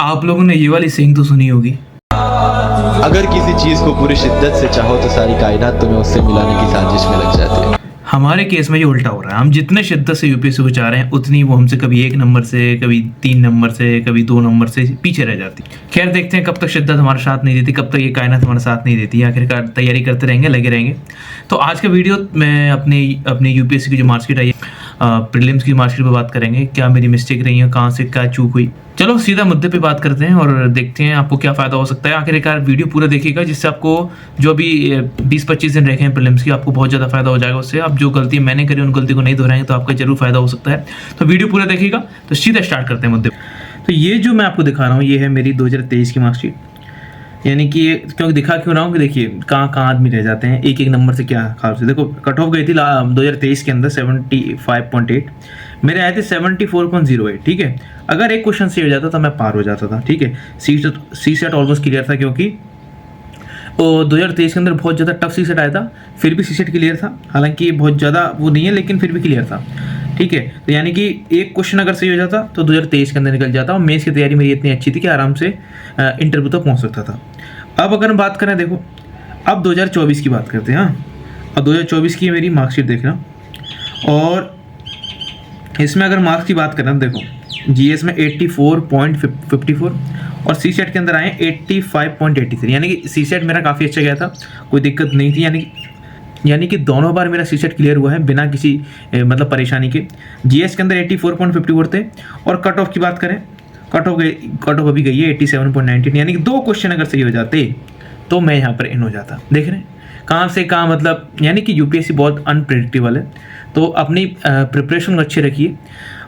आप लोगों ने ये वाली सेइंग तो सुनी होगी, अगर किसी चीज को पूरी शिद्दत से चाहो तो सारी कायनात तुम्हें उससे मिलाने की साजिश में लग जाती है। हमारे केस में ये उल्टा हो रहा है। हम जितने शिद्दत से यूपीएससी को चाह रहे हैं उतनी वो हमसे कभी 1 नंबर से, कभी 3 नंबर से, कभी 2 नंबर से पीछे रह जाती। खैर देखते हैं कब तक शिद्दत हमारा साथ नहीं देती, कब तक ये कायनात हमारा साथ नहीं देती। आखिरकार तैयारी करते रहेंगे, लगे रहेंगे। तो आज का वीडियो मैं अपने यूपीएससी की जो मार्कशीट आई है, प्रीलिम्स की मार्कशीट पे बात करेंगे। क्या मेरी मिस्टेक रही है, कहाँ से क्या चूक हुई। चलो सीधा मुद्दे पे बात करते हैं और देखते हैं आपको क्या फ़ायदा हो सकता है। आखिरकार वीडियो पूरा देखिएगा, जिससे आपको जो अभी 20-25 दिन रखे हैं प्रीलिम्स की, आपको बहुत ज़्यादा फायदा हो जाएगा उससे। आप जो गलती मैंने करी उन गलती को नहीं दोहराएंगे तो आपका जरूर फायदा हो सकता है। तो वीडियो पूरा देखिएगा। तो सीधा स्टार्ट करते हैं मुद्दे। तो ये जो मैं आपको दिखा रहा हूँ, ये है मेरी 2023 की मार्कशीट। यानी कि क्योंकि दिखा क्यों रहा हूँ कि देखिए कहाँ कहाँ आदमी रह जाते हैं, एक एक नंबर से क्या खास से। देखो कट ऑफ गई थी 2023 के अंदर 75.8, मेरे आए थे 74.08। ठीक है, अगर एक क्वेश्चन से हो जाता तो मैं पार हो जाता था। ठीक है, सी सेट ऑलमोस्ट क्लियर था, क्योंकि 2023 के अंदर बहुत ज़्यादा टफ सी सेट आया था, फिर भी सी सेट क्लियर था। हालांकि बहुत ज़्यादा वो नहीं है, लेकिन फिर भी क्लियर था। ठीक है, तो यानी कि एक क्वेश्चन अगर सही हो जाता तो 2023 के अंदर निकल जाता। और मेंस की तैयारी मेरी इतनी अच्छी थी कि आराम से इंटरव्यू तक पहुंच सकता था। अब अगर हम बात करें, देखो अब 2024 की बात करते हैं। हाँ, अब 2024 की मेरी मार्कशीट देखना, और इसमें अगर मार्क्स की बात करें, देखो जीएस में 84.54 और सी सेट के अंदर आए 85.83। यानी कि सी सेट मेरा काफ़ी अच्छा गया था, कोई दिक्कत नहीं थी। यानी कि दोनों बार मेरा सी सेट क्लियर हुआ है बिना किसी मतलब परेशानी के। जीएस के अंदर 84.54 थे। और कट ऑफ की बात करें, कट ऑफ अभी गई है 87.19। यानी कि 2 क्वेश्चन अगर सही हो जाते तो मैं यहाँ पर इन हो जाता। देख रहे हैं कहाँ से कहाँ, मतलब यानी कि यूपीएससी बहुत अनप्रेडिक्टेबल है। तो अपनी प्रिपरेशन को अच्छी रखिए।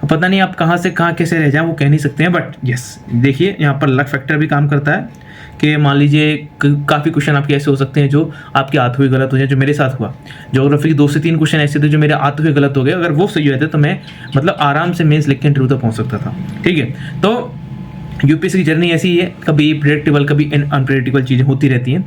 पता नहीं आप कहाँ से कहाँ कैसे रह जाएं, वो कह नहीं सकते हैं, बट यस देखिए यहाँ पर लक फैक्टर भी काम करता है कि मान लीजिए काफ़ी क्वेश्चन आपके ऐसे हो सकते हैं जो आपके आते हुए गलत हो जाए, जो मेरे साथ हुआ। ज्योग्राफी के 2 से 3 क्वेश्चन ऐसे थे जो मेरे आते हुए गलत हो गए। अगर वो सही हुए थे तो मैं मतलब आराम से मेंस लिख के इंटरव्यू तक पहुँच सकता था। ठीक है, तो यूपीएससी की जर्नी ऐसी ही है, कभी प्रेडिक्टेबल कभी अनप्रेडिक्टेबल चीज़ें होती रहती हैं,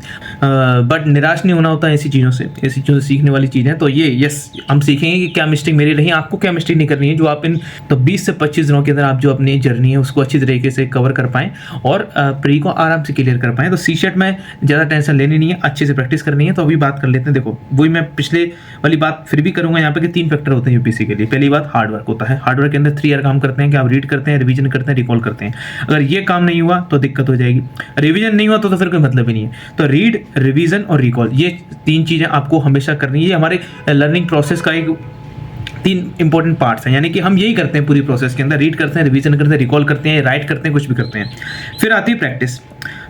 बट निराश नहीं होना होता है ऐसी चीज़ों से सीखने वाली चीज़ें। तो ये यस हम सीखेंगे कि क्या मिस्टेक मेरी रही, आपको क्या मिस्टेक नहीं करनी है, जो आप इन तो 20 से 25 दिनों के अंदर आप जो अपनी जर्नी है उसको अच्छी तरीके से कवर कर पाएँ और प्री को आराम से क्लियर कर पाएँ। तो सी सेट में ज़्यादा टेंशन लेनी नहीं है, अच्छे से प्रैक्टिस करनी है। तो अभी बात कर लेते हैं। देखो वही मैं पिछले वाली बात फिर भी करूँगा यहाँ पर कि 3 फैक्टर होते हैं यूपीएससी के लिए। पहली बात हार्डवर्क होता है। हार्डवर्क के अंदर 3 ईयर काम करते हैं कि आप रीड करते हैं, रिवीजन करते हैं, रिकॉल करते हैं। अगर ये काम नहीं हुआ तो दिक्कत हो जाएगी। रिवीजन नहीं हुआ तो फिर कोई मतलब ही नहीं है। तो रीड, रिवीजन और रिकॉल, ये 3 चीज़ें आपको हमेशा करनी है। ये हमारे लर्निंग प्रोसेस का एक 3 इंपॉर्टेंट पार्ट्स हैं। यानी कि हम यही करते हैं पूरी प्रोसेस के अंदर, रीड करते हैं, रिवीजन करते हैं, रिकॉल करते हैं, राइट करते हैं, कुछ भी करते हैं। फिर आती है प्रैक्टिस।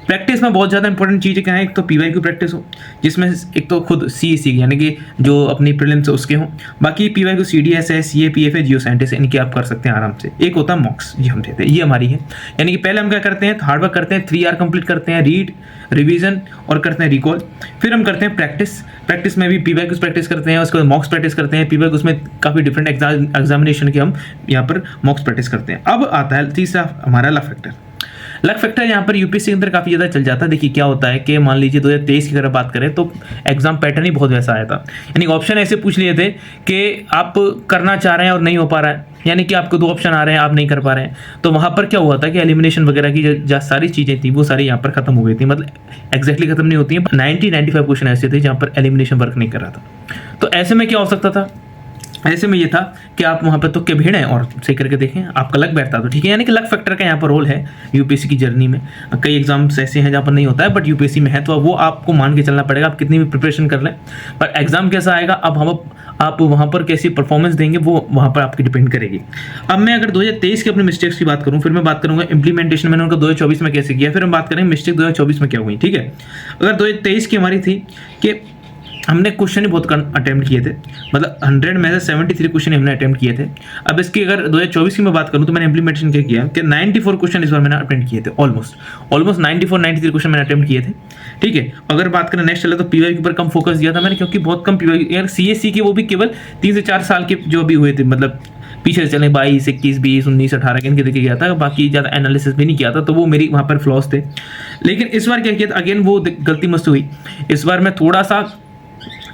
प्रैक्टिस में बहुत ज़्यादा इंपॉर्टेंट चीज़ क्या है, एक तो पीवाईक्यू प्रैक्टिस हो, जिसमें एक तो खुद सीईसी यानी कि जो अपनी प्रीलिम्स उसके हों। बाकी पीवाईक्यू सीडीएस है, सीए, पीएफ है, जियो साइंटिस्ट, इनकी आप कर सकते हैं आराम से। एक होता है मॉक्स, ये हम देते हैं, ये हमारी है। यानी कि पहले हम क्या करते हैं, हार्डवर्क करते हैं, 3 ईयर कंप्लीट करते हैं, रीड, रिवीजन और करते हैं रिकॉल। फिर हम करते हैं प्रैक्टिस। प्रैक्टिस में भी पीवाईक्यूज प्रैक्टिस करते हैं, उसके बाद मॉक्स प्रैक्टिस करते हैं। पीवाईक्यूज में काफ़ी डिफरेंट एग्जामिनेशन के हम यहाँ पर मॉक्स प्रैक्टिस करते हैं। अब आता है तीसरा हमारा लक फैक्टर। लक फैक्टर यहाँ पर यूपीएससी के अंदर काफ़ी ज़्यादा चल जाता है। देखिए क्या होता है कि मान लीजिए 2023 की अगर बात करें तो एग्जाम पैटर्न ही बहुत वैसा आया था। यानी ऑप्शन ऐसे पूछ लिए थे कि आप करना चाह रहे हैं और नहीं हो पा रहा है, यानी कि आपको 2 ऑप्शन आ रहे हैं, आप नहीं कर पा रहे हैं। तो वहाँ पर क्या हुआ था कि एलिमिनेशन वगैरह की जो सारी चीज़ें थी वो सारी यहाँ पर खत्म हो गई थी। मतलब एग्जैक्टली खत्म नहीं होती हैं, 90-95 क्वेश्चन ऐसे थे जहाँ पर एलिमिनेशन वर्क नहीं कर रहा था। तो ऐसे में क्या हो सकता था, ऐसे में ये था कि आप वहाँ पर तुक्के भिड़ें और सही करके देखें, आपका लक बैठता तो ठीक है। यानी कि लक फैक्टर का यहाँ पर रोल है यूपीएससी की जर्नी में। कई एग्जाम्स ऐसे हैं जहाँ पर नहीं होता है, बट यूपीएससी में है, तो वो आपको मान के चलना पड़ेगा, आप कितनी भी प्रिपरेशन कर लें। पर एग्जाम कैसा आएगा, अब हम आप वहाँ पर कैसी परफॉर्मेंस देंगे वो वहाँ पर आपकी डिपेंड करेगी। अब मैं अगर 2023 के अपने मिस्टेक्स की बात करूँ, फिर मैं बात करूँगा इंप्लीमेंटेशन मैंने उनका 2024 में कैसे किया, फिर हम बात करेंगे मिस्टेक 2024 में क्या हुई। ठीक है, अगर 2023 की हमारी थी कि हमने क्वेश्चन ही बहुत अटेम्प्ट किए थे, मतलब 100 में से 73 क्वेश्चन हमने अटेम्प्ट किए थे। अब इसकी अगर 2024 की मैं बात करूं तो मैंने इंप्लीमेंटेशन क्या किया कि 94 क्वेश्चन इस बार मैंने अटेम्प्ट किए थे। ऑलमोस्ट 93 क्वेश्चन मैंने अटेम्प्ट किए थे। ठीक है, अगर बात करें नेक्स्ट चले तो पीवाई के ऊपर कम फोकस दिया था मैंने, क्योंकि बहुत कम पीवाई, यार सीएससी के वो भी केवल 3 से 4 साल के जो भी हुए थे, मतलब पीछे चले 22, 21, 20, 19, 18 के इनके देखे गया था। बाकी ज़्यादा एनालिसिस भी नहीं किया था, तो वो मेरी वहाँ पर फ्लॉस थे। लेकिन इस बार क्या किया था, अगेन वो गलती मुझसे हुई। इस बार मैं थोड़ा सा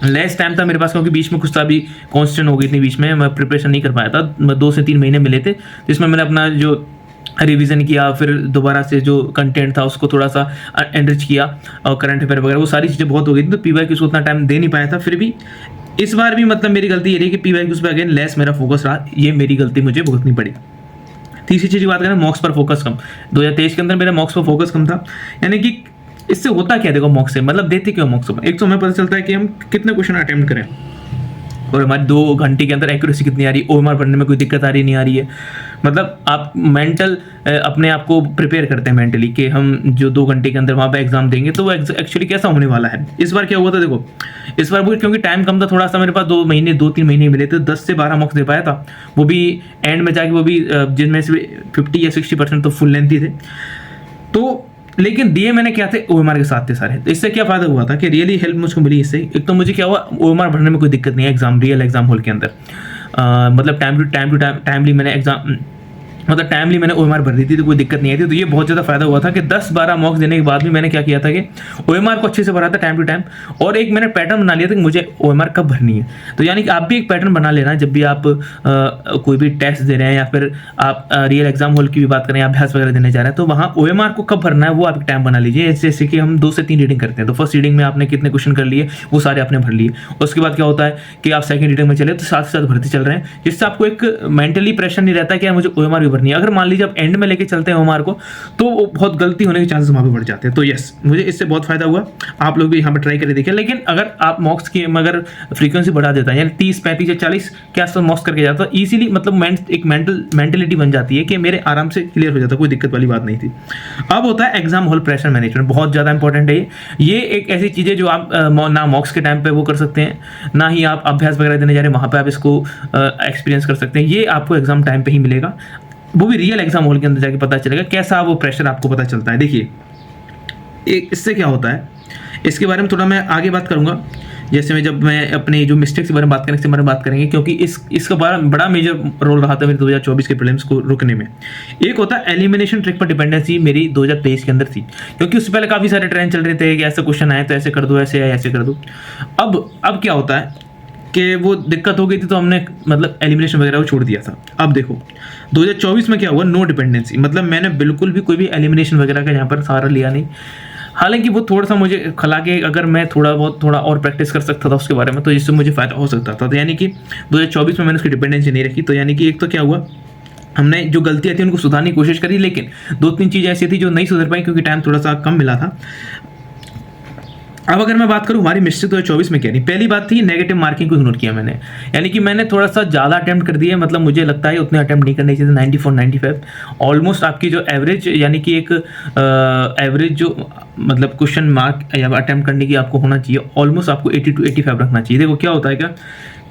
लेस टाइम था मेरे पास, क्योंकि बीच में कुछ था, अभी कॉन्स्टेंट हो गई थी, बीच में मैं प्रिपरेशन नहीं कर पाया था। 2 से 3 महीने मिले थे, जिसमें मैंने अपना जो रिवीजन किया, फिर दोबारा से जो कंटेंट था उसको थोड़ा सा एनरिच किया, और करंट अफेयर वगैरह वो सारी चीज़ें बहुत हो गई थी, तो पीवाईक्यूज़ को उतना टाइम दे नहीं पाया था। फिर भी इस बार भी मतलब मेरी गलती ये रही कि पीवाईक्यूज़ पे अगेन लेस मेरा फोकस रहा, ये मेरी गलती मुझे भुगतनी पड़ी। तीसरी चीज़ की बात करें, मॉक्स पर फोकस कम। 2023 के अंदर मेरा मॉक्स पर फोकस कम था। यानी कि इससे होता क्या, देखो मॉक्स से मतलब देते क्यों मॉक्स पर, एक तो हमें पता चलता है कि हम कितने क्वेश्चन अटेम्प्ट करें और हमारी 2 घंटे के अंदर एक्यूरेसी कितनी आ रही है, ओएमआर पढ़ने में कोई दिक्कत आ रही नहीं आ रही है। मतलब आप मेंटल अपने आप को प्रिपेयर करते हैं मेंटली कि हम जो 2 घंटे के अंदर वहाँ पे एग्जाम देंगे तो वो एक्चुअली कैसा होने वाला है। इस बार क्या हुआ था, देखो इस बार वो क्योंकि टाइम कम था थोड़ा सा, मेरे पास 2-3 महीने मिले थे, 10 से 12 मॉक्स दे पाया था, वो भी एंड में जाके, वो भी जिनमें से 50 या 60% तो फुल लेंथ ही थे। तो लेकिन दिए मैंने क्या थे, ओएमआर के साथ थे सारे। तो इससे क्या फायदा हुआ था कि रियली हेल्प मुझको मिली इससे। एक तो मुझे क्या हुआ, ओएमआर भरने में कोई दिक्कत नहीं है एग्जाम, रियल एग्जाम हॉल के अंदर। मतलब टाइमली मैंने एग्जाम, मतलब टाइमली मैंने ओएमआर भर दी थी, तो कोई दिक्कत नहीं आई थी। तो ये बहुत ज़्यादा फायदा हुआ था कि 10-12 मॉक्स देने के बाद भी मैंने क्या किया था कि ओएमआर को अच्छे से भरा था टाइम टू टाइम, और एक मैंने पैटर्न बना लिया था कि मुझे ओएमआर कब भरनी है। तो यानी कि आप भी एक पैटर्न बना लेना, जब भी आप कोई भी टेस्ट दे रहे हैं या फिर आप रियल एग्जाम हॉल की भी बात करें, अभ्यास वगैरह देने जा रहे हैं, तो वहाँ ओएमआर को कब भरना है वो आप एक टाइम बना लीजिए। जैसे कि हम 2 से 3 रीडिंग करते हैं, तो फर्स्ट रीडिंग में आपने कितने क्वेश्चन कर लिए वो सारे आपने भर लिए। उसके बाद क्या होता है कि आप सेकंड रीडिंग में चले तो साथ साथ भरते चल रहे हैं, जिससे आपको एक मेंटली प्रेशर नहीं रहता कि यार मुझे ओएमआर भी भरनी है। अगर मान लीजिए आप एंड में लेके चलते हैं ओएमआर को, तो वो बहुत गलती होने के चांसेस वहाँ पे बढ़ जाते हैं। तो यस, मुझे इससे बहुत फायदा हुआ, आप लोग भी यहाँ पे ट्राई करके देखिए। लेकिन अगर आप मॉक्स की अगर फ्रीक्वेंसी बढ़ा देता है, यानी 30, 35 या 40 के आसपास मॉक्स करके जाता है, ईजिली मतलब एक मेंटलिटी बन जाती है कि मेरे आराम से क्लियर हो जाता है, कोई दिक्कत वाली बात नहीं थी। अब होता है एग्जाम हॉल प्रेशर मैनेजमेंट, बहुत ज़्यादा इंपॉर्टेंट है ये एक ऐसी चीज़ है जो आप ना मॉक्स के टाइम पे वो कर सकते हैं, ना ही आप अभ्यास वगैरह देने जा रहे हैं वहाँ पे आप इसको एक्सपीरियंस कर सकते हैं। ये आपको एग्जाम टाइम पे ही मिलेगा, वो भी रियल एग्जाम हॉल के अंदर जाके पता चलेगा कैसा वो प्रेशर आपको पता चलता है। देखिए इससे क्या होता है, इसके बारे में थोड़ा मैं आगे बात करूंगा, जैसे जब मैं अपने जो मिस्टेक्स के बारे में बात करेंगे, इसके बारे में बात करेंगे, क्योंकि इसका बड़ा मेजर रोल रहा था मेरे 2024 के प्रीलिम्स को रुकने में। एक होता है एलिमिनेशन ट्रिक पर डिपेंडेंसी, मेरी 2023 के अंदर थी, क्योंकि उससे पहले काफ़ी सारे ट्रेंड चल रहे थे कि ऐसे क्वेश्चन आए तो ऐसे कर दो, ऐसे आए ऐसे कर दो। अब क्या होता है कि वो दिक्कत हो गई थी, तो हमने मतलब एलिमिनेशन वगैरह को छोड़ दिया था। अब देखो 2024 में क्या हुआ, नो डिपेंडेंसी, मतलब मैंने बिल्कुल भी कोई भी एलिमिनेशन वगैरह का यहाँ पर सहारा लिया नहीं। हालांकि वो थोड़ा सा मुझे खला के अगर मैं थोड़ा और प्रैक्टिस कर सकता था उसके बारे में, तो जिससे मुझे फ़ायदा हो सकता था। तो यानी कि 2024 में मैंने उसकी डिपेंडेंसी नहीं रखी। तो यानी कि एक तो क्या हुआ, हमने जो गलतियाँ थी उनको सुधारने की कोशिश करी, लेकिन 2-3 चीज़ें ऐसी थी जो नहीं सुधर पाई क्योंकि टाइम थोड़ा सा कम मिला था। अब अगर मैं बात करूं हमारी मिस्टेक 2024 में क्या नहीं, पहली बात थी नेगेटिव मार्किंग को इग्नोर किया मैंने। यानी कि मैंने थोड़ा सा ज़्यादा अटेम्प्ट कर दिए, मतलब मुझे लगता है उतने अटेम्प्ट नहीं करने चाहिए, 94-95 ऑलमोस्ट आपकी जो एवरेज, यानी कि एक एवरेज जो मतलब क्वेश्चन मार्क या अटेम्प्ट करने की आपको होना चाहिए, ऑलमोस्ट आपको 80 to 85 रखना चाहिए। देखो क्या होता है, क्या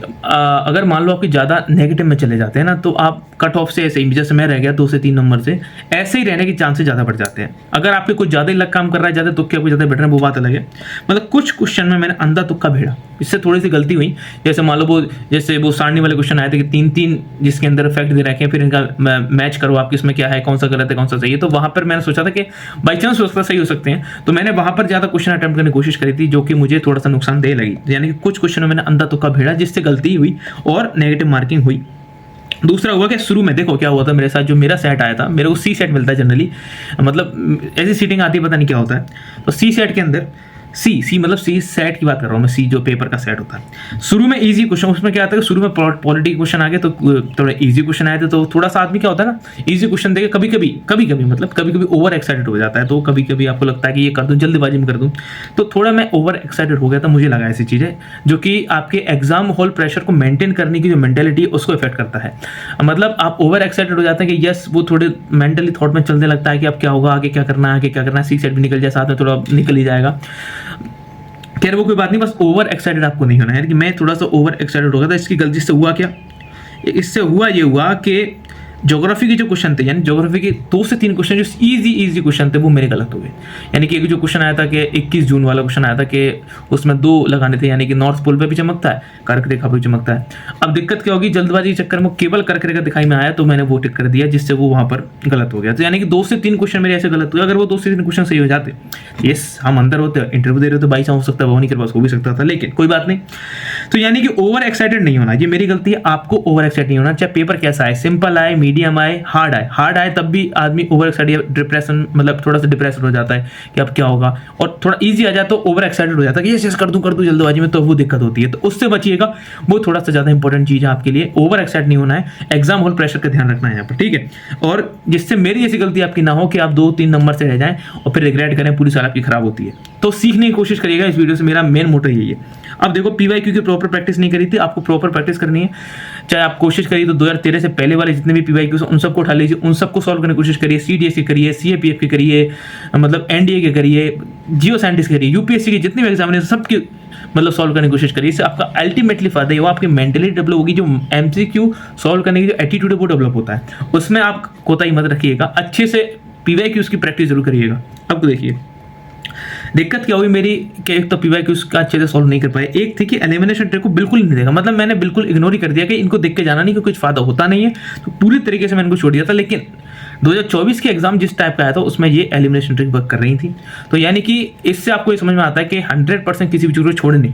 अगर मान लो आपकी ज़्यादा नेगेटिव में चले जाते हैं ना, तो आप कट ऑफ से ऐसे ही, जैसे मैं रह गया 2 से 3 नंबर से, ऐसे ही रहने के चांसेस ज़्यादा बढ़ जाते हैं। अगर आपके कुछ ज़्यादा ही लग काम कर रहा है, ज़्यादा तुक्के आपको ज़्यादा बैठ रहे हैं, वो बात अलग है। मतलब कुछ क्वेश्चन में मैंने अंधा तुक्का भेड़ा, इससे थोड़ी सी गलती हुई। जैसे मान लो वो सारणी वाले क्वेश्चन आए थे कि 3-3 जिसके अंदर फैक्ट दे रखे हैं, फिर इनका मैच करो आप किसमें क्या है, कौन सा गलत है कौन सा सही है। तो वहाँ पर मैंने सोचा था कि बाई चांस हो सकता सही हो सकते हैं, तो मैंने वहाँ पर ज़्यादा क्वेश्चन अटेम्प्ट करने की कोशिश करी थी, जो कि मुझे थोड़ा सा नुकसानदेह लगी। यानी कि कुछ क्वेश्चनों में मैंने अंधा तुक्का भेड़ा, जिससे गलती हुई और नेगेटिव मार्किंग हुई। दूसरा हुआ कि शुरू में देखो क्या हुआ था मेरे साथ, जो मेरा सेट आया था, मेरे को सी सेट मिलता है जनरली, मतलब ऐसी सीटिंग आती है पता नहीं क्या होता है। तो सी सेट के अंदर सी मतलब सी सेट की बात कर रहा हूँ मैं, सी जो पेपर का सेट होता है। शुरू में इजी क्वेश्चन, उसमें क्या आता है, शुरू में पॉलिटी क्वेश्चन आ गए तो थोड़ा इजी क्वेश्चन आए थे, तो थोड़ा सा आदमी क्या होता है ना, इजी क्वेश्चन देके कभी कभी मतलब कभी ओवर एक्साइटेड हो जाता है। तो कभी कभी आपको लगता है कि ये कर दूं, जल्दबाजी में कर दूं, तो थोड़ा मैं ओवर एक्साइटेड हो गया था। मुझे लगा ऐसी चीज़ें जो कि आपके एग्जाम हॉल प्रेशर को मेंटेन करने की जो मेंटेलिटी है उसको इफेक्ट करता है। मतलब आप ओवर एक्साइटेड हो जाते हैं कि यस, वो थोड़े मेंटली थॉट में चलने लगता है कि अब क्या होगा, आगे क्या करना है, आगे क्या करना है, सी सेट भी निकल जाए, साथ में थोड़ा निकल ही जाएगा। खैर वो कोई बात नहीं, बस ओवर एक्साइटेड आपको नहीं होना है। कि मैं थोड़ा सा ओवर एक्साइटेड हो गया था। इसकी गलती से हुआ क्या, इससे ये हुआ कि ज्योग्राफी के जो क्वेश्चन थे, यानी ज्योग्राफी के 2 से 3 क्वेश्चन जो इजी क्वेश्चन थे, वो मेरे गलत हो गए। यानी कि एक जो क्वेश्चन आया था कि 21 जून वाला क्वेश्चन आया था कि उसमें 2 लगाने थे, यानी कि नॉर्थ पोल पे भी चमकता है, कर्क रेखा पे भी चमकता है। अब दिक्कत क्या होगी, जल्दबाजी के चक्कर में केवल कर्क रेखा दिखाई में आया, तो मैंने वो टिक कर दिया, जिससे वो वहाँ पर गलत हो गया। तो यानी कि 2 से 3 क्वेश्चन मेरे ऐसे गलत हुए। अगर वो 2 से 3 क्वेश्चन सही हो जाते, यस हम अंदर होते, इंटरव्यू दे रहे हो तो बाई चांस हो सकता है वो नहीं कर पास, हो भी सकता था, लेकिन कोई बात नहीं। तो यानी कि ओवर एक्साइटेड नहीं होना, ये मेरी गलती है। आपको ओवर एक्साइटेड नहीं होना, चाहे पेपर कैसा है, सिंपल आए, मीडियम आए, हार्ड आए तब भी आदमी ओवर एक्साइटेड या डिप्रेशन, मतलब थोड़ा सा डिप्रेशन हो जाता है कि अब क्या होगा, और थोड़ा ईजी आ जाए तो ओवर एक्साइटेड हो जाता है कि यस कर दूं जल्दबाजी में, तो वो दिक्कत होती है। तो उससे बचिएगा, वो थोड़ा सा ज़्यादा इंपॉर्टेंट चीज़ है आपके लिए। ओवर एक्साइट नहीं होना है, एग्जाम हॉल प्रेशर का ध्यान रखना है यहाँ पर, ठीक है। और जिससे मेरी ऐसी गलती आपकी ना हो कि आप 2-3 नंबर से रह जाएं और फिर रिग्रेट करें, पूरी साल आपकी खराब होती है। तो सीखने की कोशिश करिएगा इस वीडियो से, मेरा मेन मोटो यही है। अब देखो PYQ की प्रॉपर प्रैक्टिस नहीं करी थी, आपको प्रॉपर प्रैक्टिस करनी है। चाहे आप कोशिश करिए तो 2013 से पहले वाले जितने भी PYQ उन सबको उठा लीजिए, उन सबको सॉल्व करने की कोशिश करिए। CDS की करिए, CAPF की करिए, मतलब NDA के करिए, जियो साइंटिस्ट करिए, UPSC के जितने भी एग्जाम है सबकी मतलब सॉल्व करने की कोशिश करिए। इससे आपका अल्टीमेटली फायदा ये वो आपकी मेंटली डेवलप होगी। जो MCQ सॉल्व करने की जो एटीट्यूड है वो डेवलप होता है, उसमें आप कोताही मत रखिएगा। अच्छे से PYQ की प्रैक्टिस जरूर करिएगा। अब देखिए दिक्कत क्या हुई मेरी कि एक तो PYQ का अच्छे से सॉल्व नहीं कर पाए, एक थी कि एलिमिनेशन ट्रिक को बिल्कुल नहीं देखा, मतलब मैंने बिल्कुल इग्नोर ही कर दिया कि इनको देख के जाना नहीं कि कुछ फायदा होता नहीं है, तो पूरी तरीके से मैंने इनको छोड़ दिया था। लेकिन 2024 के एग्जाम जिस टाइप का आया था उसमें ये एलिमिनेशन ट्रिक वर्क कर रही थी। तो यानी कि इससे आपको ये समझ में आता है कि 100% किसी भी चीज़ को छोड़े नहीं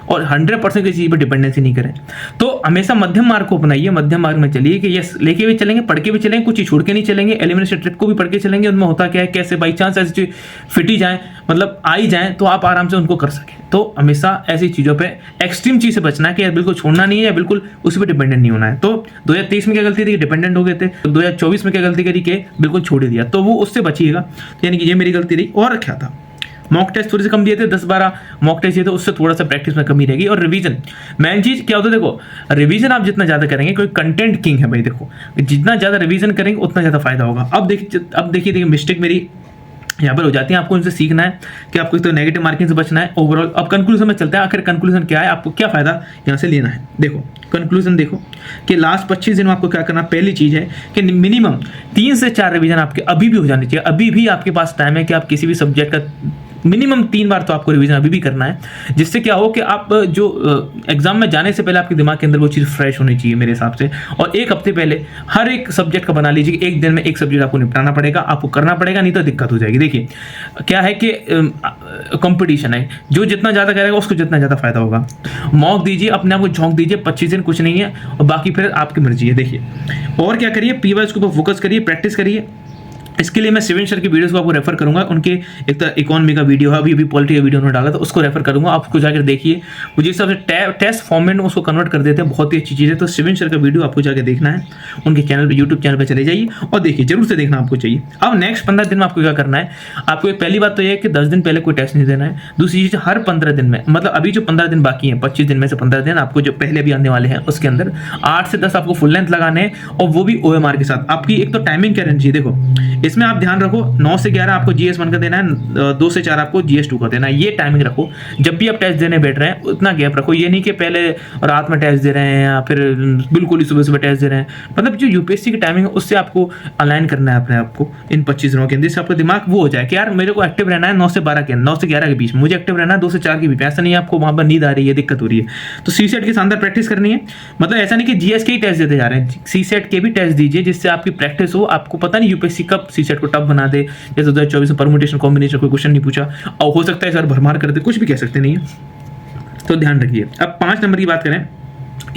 और 100% किसी चीज़ पर डिपेंडेंसी नहीं करें। तो हमेशा मध्यम मार्ग को अपनाइए, मध्यम मार्ग में चलिए कि यस लेके भी चलेंगे, पढ़ के भी चलेंगे, कुछ चीज़ छोड़ के नहीं चलेंगे। एलिमिनेशन ट्रिक को भी पढ़ के चलेंगे, उनमें होता क्या है, कैसे बाई चांस ऐसी चीज फिट ही जाए, मतलब आ ही जाए, तो आप आराम से उनको कर सकें। तो हमेशा ऐसी चीज़ों पे एक्सट्रीम चीज़ से बचना है कि यार बिल्कुल छोड़ना नहीं है या बिल्कुल उसी पर डिपेंडेंट नहीं होना है। तो 2023 में क्या गलती थी कि डिपेंडेंट हो गए थे, तो 2024 में क्या गलती करी कि बिल्कुल छोड़ ही दिया, तो वो उससे बचिएगा। यानी कि ये मेरी गलती रही। और क्या था, मॉक टेस्ट थोड़े से कम दिए थे, 10-12 मॉक टेस्ट दिए थे, उससे थोड़ा सा प्रैक्टिस में कमी रहेगी। और रिवीजन मेन चीज़ क्या होता है, देखो रिवीजन आप जितना ज़्यादा करेंगे, कोई कंटेंट किंग है भाई, देखो जितना ज़्यादा रिवीजन करेंगे उतना ज़्यादा फायदा होगा। अब देखिए मिस्टेक मेरी यहाँ पर हो जाती है, आपको इनसे सीखना है कि आपको तो नेगेटिव मार्किंग से बचना है ओवरऑल। अब कंक्लूजन में चलते हैं, आखिर कंक्लूजन क्या है, आपको क्या फायदा यहाँ से लेना है। देखो कंक्लूजन देखो कि लास्ट 25 दिन में आपको क्या करना। पहली चीज़ है कि मिनिमम 3 से 4 रिवीजन आपके अभी भी हो जाने चाहिए। अभी भी आपके पास टाइम है कि आप किसी भी सब्जेक्ट का मिनिमम 3 बार तो आपको रिवीजन अभी भी करना है, जिससे क्या हो कि आप जो एग्जाम में जाने से पहले आपके दिमाग के अंदर वो चीज़ फ्रेश होनी चाहिए मेरे हिसाब से। और एक हफ्ते पहले हर एक सब्जेक्ट का बना लीजिए कि एक दिन में एक सब्जेक्ट आपको निपटाना पड़ेगा, आपको करना पड़ेगा, नहीं तो दिक्कत हो जाएगी। देखिए क्या है कि कंपटीशन है, जो जितना ज़्यादा करेगा उसको जितना ज़्यादा फायदा होगा। मॉक दीजिए, अपने आप को झोंक दीजिए, 25 दिन कुछ नहीं है, और बाकी फिर आपकी मर्जी है। देखिए और क्या करिए, PYQ के ऊपर फोकस करिए, प्रैक्टिस करिए। इसके लिए मैं शिवेन सर की वीडियोस को आपको रेफर करूंगा। उनके एक तो इकोनॉमी का वीडियो है, अभी पॉलिटी का वीडियो उन्होंने डाला था, उसको रेफर करूंगा, आप उसको जाकर देखिए। वो जिस हिसाब से टेस्ट फॉर्मेट में उसको कन्वर्ट कर देते हैं, बहुत ही अच्छी चीज़ है। तो शिवेन सर का वीडियो आपको जाकर देखना है, उनके चैनल पर, यूट्यूब चैनल पर चले जाइए और देखिए, जरूर से देखना आपको चाहिए। अब नेक्स्ट 15 दिन में आपको क्या करना है, आपको पहली बात तो यह है कि 10 दिन पहले कोई टेस्ट नहीं देना है। दूसरी चीज़, हर 15 दिन में, मतलब अभी जो 15 दिन बाकी हैं, 25 दिन में से 15 दिन आपको जो पहले भी आने वाले हैं, उसके अंदर 8 से 10 आपको फुल लेंथ लगाने हैं, और वो भी OMR के साथ। आपकी एक तो टाइमिंग क्या रहनी चाहिए, देखो इसमें आप ध्यान रखो 9 से 11 आपको GS1 का देना है, 2 से 4 आपको GS2 का देना है। ये टाइमिंग रखो। जब भी आप टेस्ट देने बैठ रहे हैं उतना गैप रखो। ये नहीं कि पहले रात में टेस्ट दे रहे हैं या फिर बिल्कुल ही सुबह टेस्ट दे रहे हैं। मतलब जो UPSC की टाइमिंग है उससे आपको अलाइन करना है अपने आप को इन 25 दिनों के अंदर, जिससे आपका दिमाग वो हो जाए कि यार मेरे को एक्टिव रहना है 9 से 12 के, 9 से 11 के बीच में मुझे एक्टिव रहना है, 2 से 4 के बीच में। ऐसा नहीं है आपको वहाँ पर नींद आ रही है, दिक्कत हो रही है, तो CSET की शानदार प्रैक्टिस करनी है। मतलब ऐसा नहीं कि GS के ही टेस्ट देते जा रहे हैं, CSET के भी टेस्ट दीजिए, जिससे आपकी प्रैक्टिस हो। आपको पता नहीं UPSC कब CSET को टफ बना दे, जैसे 2024 में परमुटेशन कॉम्बिनेशन कोई क्वेश्चन नहीं पूछा, और हो सकता है सर भरमार कर दे, कुछ भी कह सकते नहीं है, तो ध्यान रखिए। अब 5 नंबर की बात करें,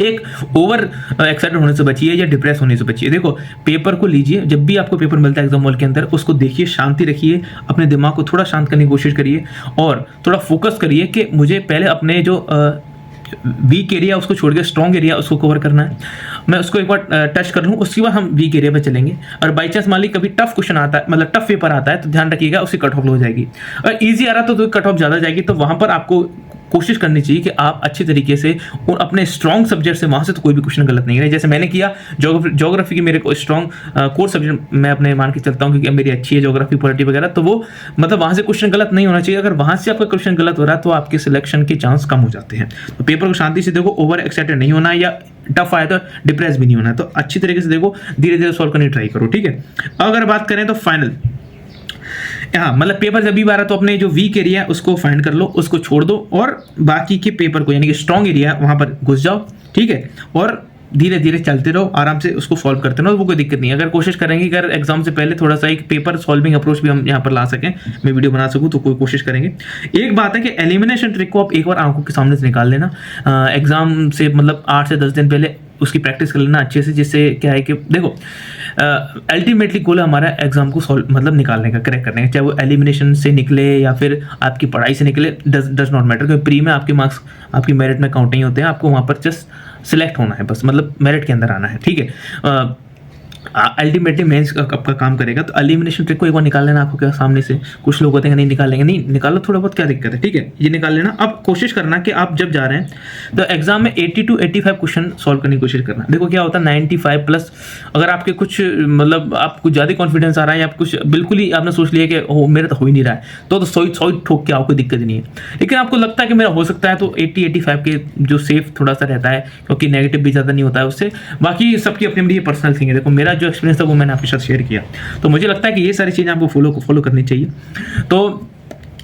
एक ओवर एक्साइटेड होने से बचिए या डिप्रेस होने से बचिए। देखो पेपर को लीजिए, जब भी आपको पेपर मिलता है एग्जाम हॉल के अंदर, उसको देखिए, शांति रखिए, अपने दिमाग को थोड़ा शांत करने की कोशिश करिए और थोड़ा फोकस करिए कि मुझे पहले अपने जो वीक एरिया उसको छोड़ के स्ट्रॉन्ग एरिया उसको कवर करना है। मैं उसको एक बार टच कर लूँ, उसके बाद हम वीक एरिया पे चलेंगे। और बाई चांस मान ली कभी टफ क्वेश्चन आता है, मतलब टफ पेपर आता है, तो ध्यान रखिएगा उसकी कट ऑफ लो हो जाएगी। और ईजी आ रहा तो कट ऑफ ज़्यादा जाएगी, तो वहाँ पर आपको कोशिश करनी चाहिए कि आप अच्छी तरीके से और अपने स्ट्रॉन्ग सब्जेक्ट से वहाँ से तो कोई भी क्वेश्चन गलत नहीं रहे। जैसे मैंने किया ज्योग्राफी की, मेरे को स्ट्रॉन्ग कोर सब्जेक्ट मैं अपने मान के चलता हूँ, क्योंकि मेरी अच्छी है ज्योग्राफी पॉलिटी वगैरह, तो वो मतलब वहाँ से क्वेश्चन गलत नहीं होना चाहिए। अगर वहाँ से आपका क्वेश्चन गलत हो रहा है तो आपके सिलेक्शन के चांस कम हो जाते हैं। तो पेपर को शांति से देखो, ओवर एक्साइटेड नहीं होना है, या टफ आया तो डिप्रेस भी नहीं होना है। तो अच्छी तरीके से देखो, धीरे धीरे सॉल्व करने की ट्राई करो, ठीक है। अगर बात करें तो फाइनल, हाँ मतलब पेपर जब भी आ रहा तो अपने जो वीक एरिया उसको फाइंड कर लो, उसको छोड़ दो, और बाकी के पेपर को यानी कि स्ट्रॉन्ग एरिया वहाँ पर घुस जाओ, ठीक है। और धीरे धीरे चलते रहो, आराम से उसको सॉल्व करते रहो, वो कोई दिक्कत नहीं है। अगर कोशिश करेंगे अगर एग्जाम से पहले थोड़ा सा एक पेपर सॉल्विंग अप्रोच भी हम यहाँ पर ला सकें, मैं वीडियो बना सकूँ, तो कोई कोशिश करेंगे। एक बात है कि एलिमिनेशन ट्रिक को आप एक बार आंखों के सामने से निकाल लेना। एग्जाम से मतलब 8 से 10 दिन पहले उसकी प्रैक्टिस कर लेना अच्छे से, जिससे क्या है कि देखो अल्टीमेटली गोल है हमारा एग्जाम को सॉल्व मतलब निकालने का, क्रैक करने का, चाहे वो एलिमिनेशन से निकले या फिर आपकी पढ़ाई से निकले, डज नॉट मैटर, क्योंकि प्री में आपके मार्क्स आपकी मेरिट में काउंट नहीं होते हैं, आपको वहाँ पर जस्ट सिलेक्ट होना है बस, मतलब मेरिट के अंदर आना है, ठीक है। अल्टीमेटली मेंस आपका काम करेगा। तो एलिमिनेशन ट्रिक को एक बार निकाल लेना आपको क्या सामने से। कुछ लोग होते हैं नहीं निकालेंगे, नहीं निकालो, थोड़ा बहुत क्या दिक्कत है, ठीक है, ये निकाल लेना। अब कोशिश करना कि आप जब जा रहे हैं तो एग्जाम में 80 to 85 क्वेश्चन सॉल्व करने की कोशिश करना। देखो क्या होता है 95 प्लस, अगर आपके कुछ मतलब आपको ज़्यादा कॉन्फिडेंस आ रहा है या आप कुछ बिल्कुल ही आपने सोच लिया कि हो मेरा तो हो ही नहीं रहा है, तो 100 ठोक के आपको दिक्कत नहीं है। लेकिन आपको लगता है कि मेरा हो सकता है, तो 80-85 के जो सेफ थोड़ा सा रहता है, क्योंकि नेगेटिव भी ज़्यादा नहीं होता है उससे। बाकी सबकी अपनी अपनी पर्सनल थिंग है। देखो मेरा जो एक्सपीरियंस था वो मैंने आपके साथ शेयर किया, तो मुझे लगता है कि ये सारी चीज़ें आपको फॉलो करनी चाहिए। तो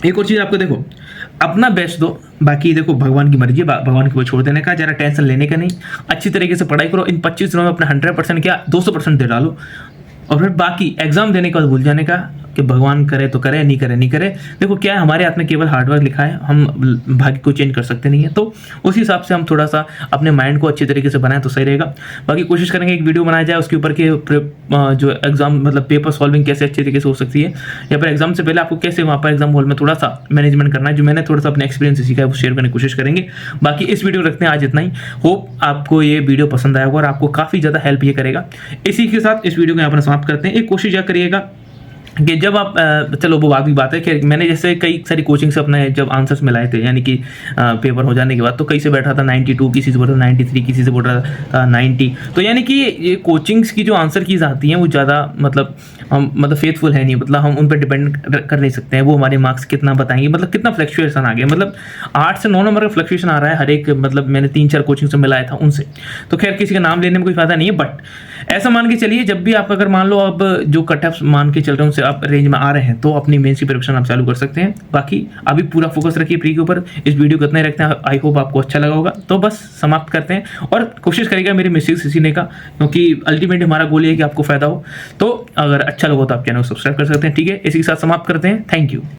एक और चीज़ आपको देखो, अपना बेस्ट दो, बाकी देखो भगवान की मर्जी, भगवान को छोड़ देने का, ज़रा टेंशन लेने का नहीं। अच्छी तरीके से पढ़ाई करो, इन 25 दिनों में अपना 100% क्या 200% दे डालो, और फिर बाकी एग्जाम देने के बाद भूल जाने का कि भगवान करे तो करे, नहीं करे नहीं करे। देखो क्या है, हमारे हाथ में केवल हार्डवर्क लिखा है, हम भाग्य को चेंज कर सकते नहीं है। तो उस हिसाब से हम थोड़ा सा अपने माइंड को अच्छी तरीके से बनाएं तो सही रहेगा। बाकी कोशिश करेंगे एक वीडियो बनाया जाए उसके ऊपर के जो एग्जाम मतलब पेपर सॉल्विंग कैसे अच्छी तरीके से हो सकती है, या फिर एग्जाम से पहले आपको कैसे वहाँ पर एग्जाम हॉल में थोड़ा सा मैनेजमेंट करना है, जो मैंने थोड़ा सा अपने एक्सपीरियंस से सीखा है वो शेयर करने की कोशिश करेंगे। बाकी इस वीडियो रखते हैं आज इतना ही। होप आपको ये वीडियो पसंद आएगा और आपको काफ़ी ज़्यादा हेल्प ये करेगा। इसी के साथ इस वीडियो को यहाँ पर समाप्त करते हैं। एक कोशिश यह करिएगा कि जब आप चलो वो बाकी बात है कि मैंने जैसे कई सारी कोचिंग से अपने जब आंसर्स मिलाए थे, यानी कि पेपर हो जाने के बाद, तो कई से बैठा था 92, किसी से बोल रहा था 93, किसी से बोल रहा था 90। तो यानी कि ये कोचिंग्स की जो आंसर कीज आती हैं वो ज़्यादा मतलब फेथफुल है नहीं, मतलब हम उन पर डिपेंड कर नहीं सकते हैं। वो हमारे मार्क्स कितना बताएंगे, मतलब कितना फ्लक्चुएशन आ गया, मतलब 8 से 9 नंबर का फ्लक्चुएशन आ रहा है हर एक, मतलब मैंने 3-4 कोचिंग से मिलाया था उनसे। तो खैर किसी का नाम लेने में कोई फायदा नहीं है, बट ऐसा मान के चलिए जब भी आप अगर मान लो आप जो कट ऑफ मान के चल रहे हैं उनसे आप रेंज में आ रहे हैं, तो अपनी मेंस की प्रिपरेशन आप चालू कर सकते हैं। बाकी अभी पूरा फोकस रखिए प्री के ऊपर। इस वीडियो को इतना ही रखते हैं, आई होप आपको अच्छा लगा होगा। तो बस समाप्त करते हैं, और कोशिश करेगा मेरी मिस्टेक्स सीखने का, क्योंकि अल्टीमेटली हमारा गोल ये है कि आपको फायदा हो। तो अगर अच्छा लगा तो आप चैनल को सब्सक्राइब कर सकते हैं, ठीक है। इसी के साथ समाप्त करते हैं। Thank you.